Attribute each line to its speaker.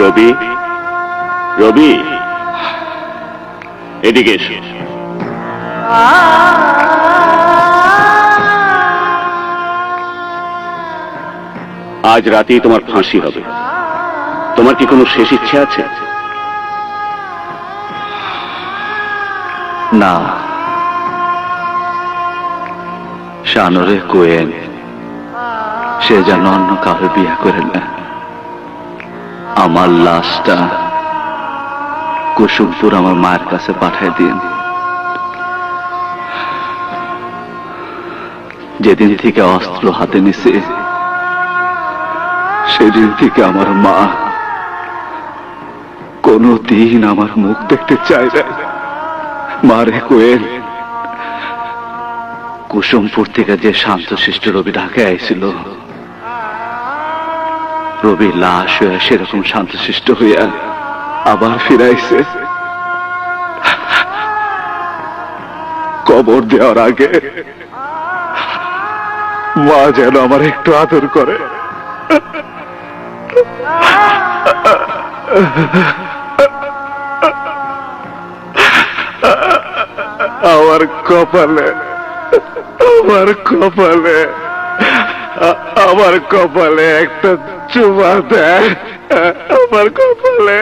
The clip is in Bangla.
Speaker 1: রবি, রবি, এদিকে এসো। আজ রাতেই তোমার ফাঁসি হবে। তোমার কি কোনো শেষ ইচ্ছা আছে?
Speaker 2: না, শানরে কোয়েন সে যেন অন্য কারো বিয়ে করে না। আমার লাশটা কুসুমপুর আমার মায়ের কাছে পাঠিয়ে দিন। যেদিন থেকে অস্ত্র হাতে নিছে সেদিন থেকে আমার মা কোনদিন আমার মুখ দেখতে চায় না। মারে কোয়েল, কুসুমপুর থেকে যে শান্তশিষ্ট রবি ঢাকায় আইছিল, রবি লাশ হয়ে সেরকম শান্তশিষ্ট হইয়া আবার ফিরাইছে। কবর দেওয়ার আগে মা যেন আমার একটু আদর করে। আমার কপালে, আমার কপালে, আমার কপালে একটা চুমা দেয়। আমার কপালে